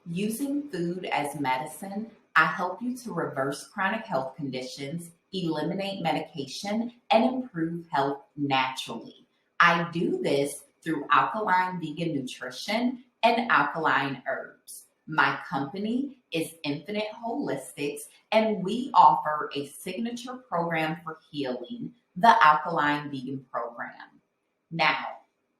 Using food as medicine, I help you to reverse chronic health conditions, eliminate medication, and improve health naturally. I do this through alkaline vegan nutrition and alkaline herbs. My company is Infinite Holistics, and we offer a signature program for healing, the Alkaline Vegan Program. Now,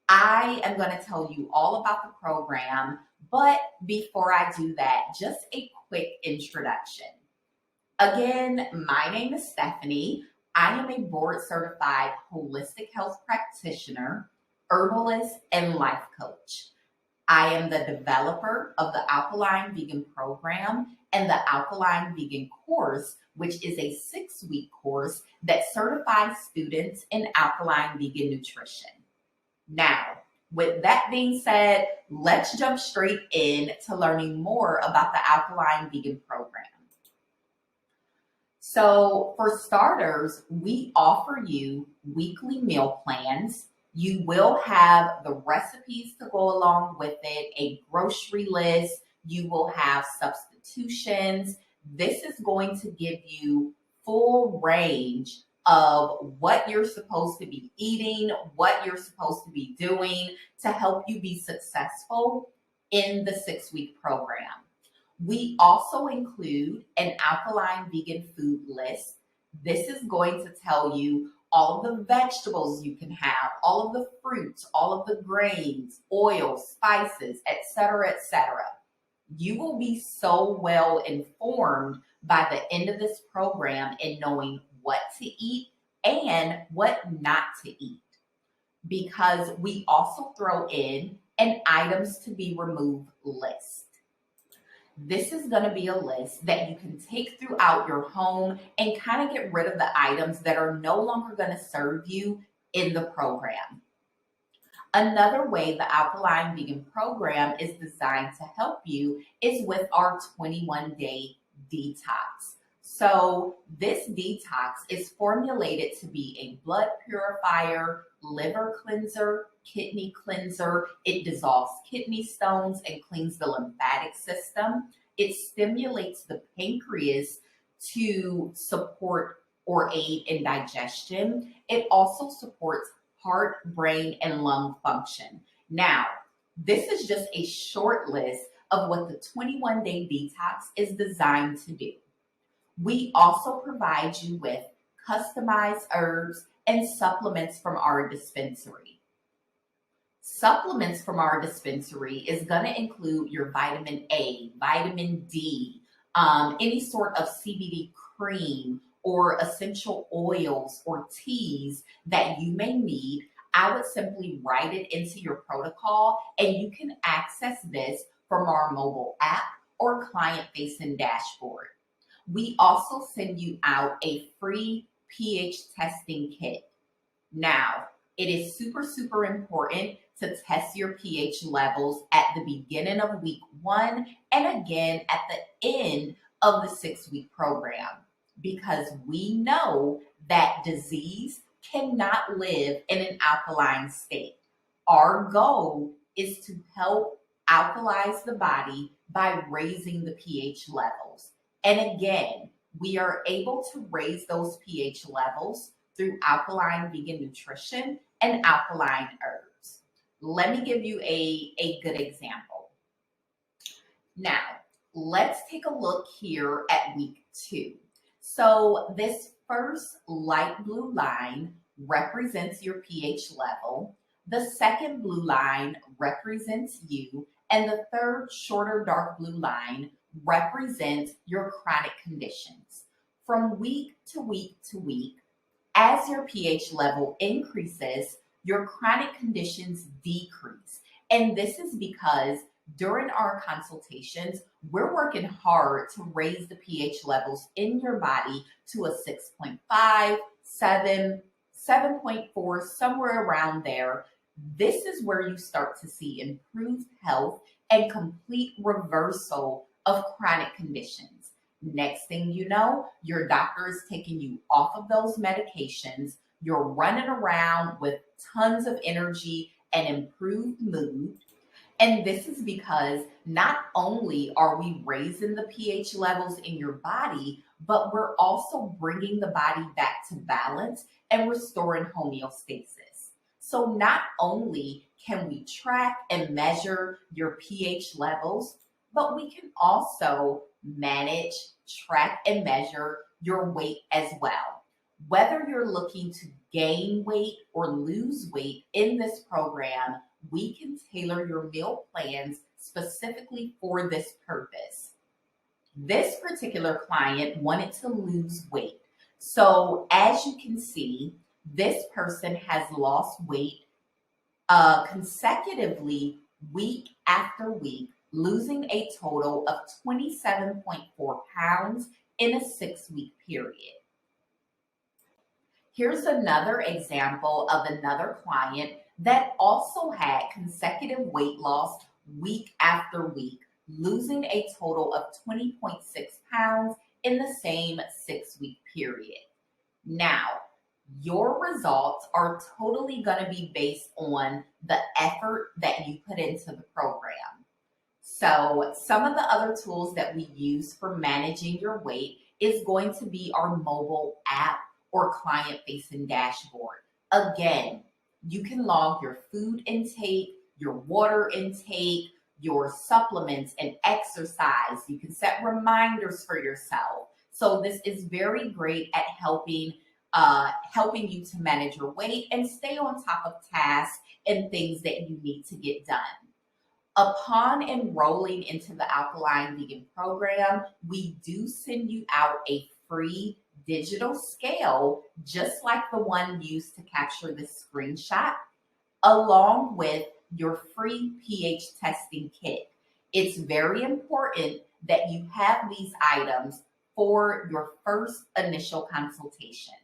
I am going to tell you all about the program, but before I do that, just a quick introduction. Again, my name is Stephanie. I am a board certified holistic health practitioner, herbalist, and life coach. I am the developer of the Alkaline Vegan Program and the Alkaline Vegan course, which is a 6-week course that certifies students in alkaline vegan nutrition. Now, with that being said, let's jump straight in to learning more about the Alkaline Vegan Program. So, for starters, we offer you weekly meal plans. You will have the recipes to go along with it, a grocery list. You will have substitutions. This is going to give you full range of what you're supposed to be eating, what you're supposed to be doing to help you be successful in the 6-week program. We also include an alkaline vegan food list. This is going to tell you all of the vegetables you can have, all of the fruits, all of the grains, oils, spices, etc., etc. You will be so well informed by the end of this program in knowing what to eat and what not to eat, because we also throw in an items to be removed list. This is going to be a list that you can take throughout your home and kind of get rid of the items that are no longer going to serve you in the program. Another way the Alkaline Vegan Program is designed to help you is with our 21-day detox. So this detox is formulated to be a blood purifier, liver cleanser, kidney cleanser. It dissolves kidney stones and cleans the lymphatic system. It stimulates the pancreas to support or aid in digestion. It also supports heart, brain, and lung function. Now, this is just a short list of what the 21-day detox is designed to do. We also provide you with customized herbs and supplements from our dispensary. Supplements from our dispensary is going to include your vitamin A, vitamin D, any sort of CBD cream or essential oils or teas that you may need. I would simply write it into your protocol, and you can access this from our mobile app or client-facing dashboard. We also send you out a free pH testing kit. Now, it is super, super important to test your pH levels at the beginning of week 1 and again at the end of the 6-week program, because we know that disease cannot live in an alkaline state. Our goal is to help alkalize the body by raising the pH levels. And again, we are able to raise those pH levels through alkaline vegan nutrition and alkaline herbs. Let me give you a good example. Now, let's take a look here at week 2. So this first light blue line represents your pH level. The second blue line represents you. And the third shorter dark blue line represents your chronic conditions. From week to week to week, as your pH level increases, your chronic conditions decrease. And this is because during our consultations, we're working hard to raise the pH levels in your body to a 6.5, 7, 7.4, somewhere around there. This is where you start to see improved health and complete reversal of chronic conditions. Next thing you know, your doctor is taking you off of those medications. You're running around with tons of energy and improved mood. And this is because not only are we raising the pH levels in your body, but we're also bringing the body back to balance and restoring homeostasis. So not only can we track and measure your pH levels, but we can also manage, track, and measure your weight as well. Whether you're looking to gain weight or lose weight in this program, we can tailor your meal plans specifically for this purpose. This particular client wanted to lose weight. So as you can see, this person has lost weight consecutively week after week, losing a total of 27.4 pounds in a 6-week period. Here's another example of another client that also had consecutive weight loss week after week, losing a total of 20.6 pounds in the same 6-week period. Now, your results are totally going to be based on the effort that you put into the program. So some of the other tools that we use for managing your weight is going to be our mobile app or client-facing dashboard. Again, you can log your food intake, your water intake, your supplements and exercise. You can set reminders for yourself. So this is very great at helping you to manage your weight and stay on top of tasks and things that you need to get done. Upon enrolling into the Alkaline Vegan program, we do send you out a free digital scale, just like the one used to capture this screenshot, along with your free pH testing kit. It's very important that you have these items for your first initial consultation.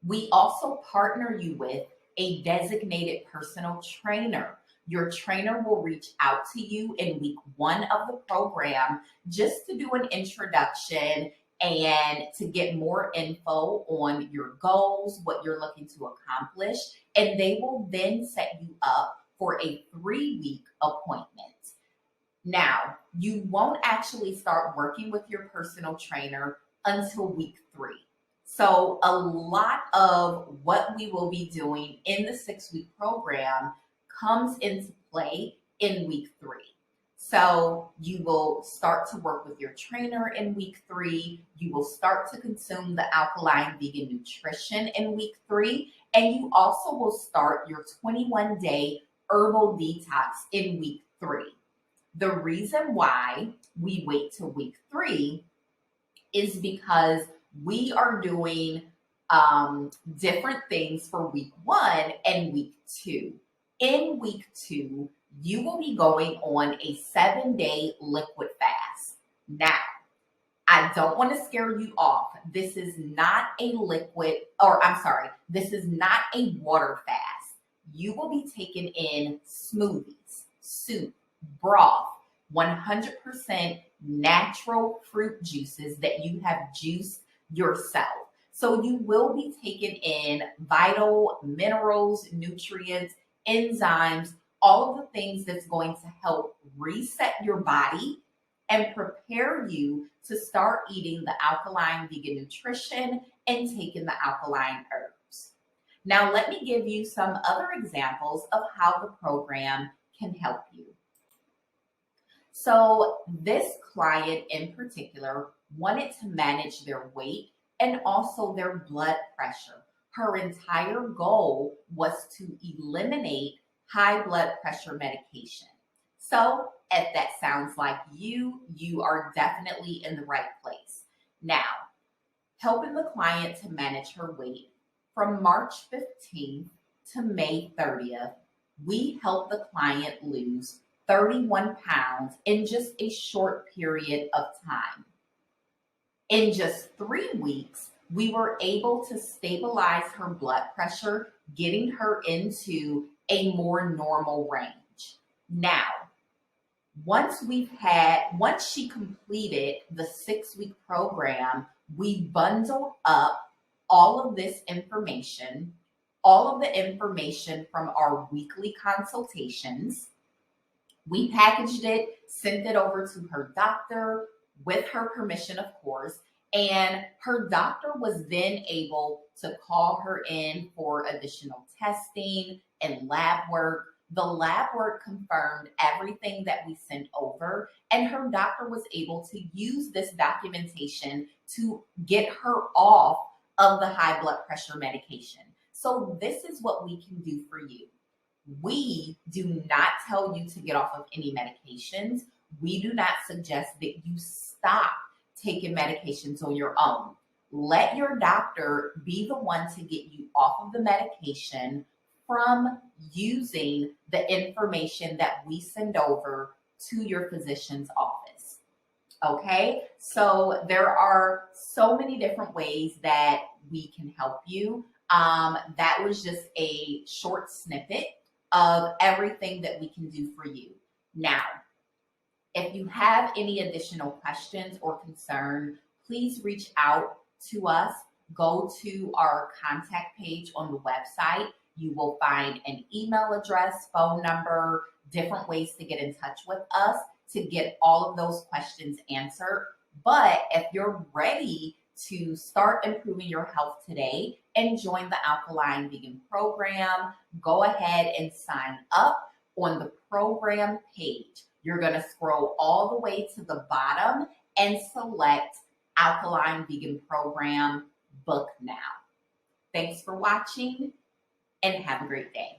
We also partner you with a designated personal trainer. Your trainer will reach out to you in week 1 of the program just to do an introduction and to get more info on your goals, what you're looking to accomplish, and they will then set you up for a 3-week appointment. Now, you won't actually start working with your personal trainer until week 3. So a lot of what we will be doing in the 6-week program comes into play in week 3. So you will start to work with your trainer in week 3. You will start to consume the alkaline vegan nutrition in week 3. And you also will start your 21-day herbal detox in week 3. The reason why we wait till week 3 is because we are doing different things for week 1 and week 2. In week 2, you will be going on a 7-day liquid fast. Now, I don't want to scare you off. This is not a this is not a water fast. You will be taking in smoothies, soup, broth, 100% natural fruit juices that you have juiced yourself. So you will be taking in vital minerals, nutrients, enzymes, all of the things that's going to help reset your body and prepare you to start eating the alkaline vegan nutrition and taking the alkaline herbs. Now, let me give you some other examples of how the program can help you. So this client in particular wanted to manage their weight and also their blood pressure. Her entire goal was to eliminate high blood pressure medication. So if that sounds like you are definitely in the right place. Now, helping the client to manage her weight from March 15th to May 30th, we helped the client lose 31 pounds in just a short period of time. In just 3 weeks, we were able to stabilize her blood pressure, getting her into a more normal range. Now, once she completed the 6-week program, we bundled up all of this information, all of the information from our weekly consultations, We packaged it, sent it over to her doctor with her permission, of course, and her doctor was then able to call her in for additional testing and lab work. The lab work confirmed everything that we sent over, and her doctor was able to use this documentation to get her off of the high blood pressure medication. So, this is what we can do for you. We do not tell you to get off of any medications. We do not suggest that you stop taking medications on your own. Let your doctor be the one to get you off of the medication from using the information that we send over to your physician's office. Okay, so there are so many different ways that we can help you. That was just a short snippet of everything that we can do for you. Now, if you have any additional questions or concern, please reach out to us. Go to our contact page on the website. You will find an email address, phone number, different ways to get in touch with us to get all of those questions answered. But if you're ready to start improving your health today and join the Alkaline Vegan program, go ahead and sign up on the program page. You're going to scroll all the way to the bottom and select Alkaline Vegan Program, Book Now. Thanks for watching and have a great day.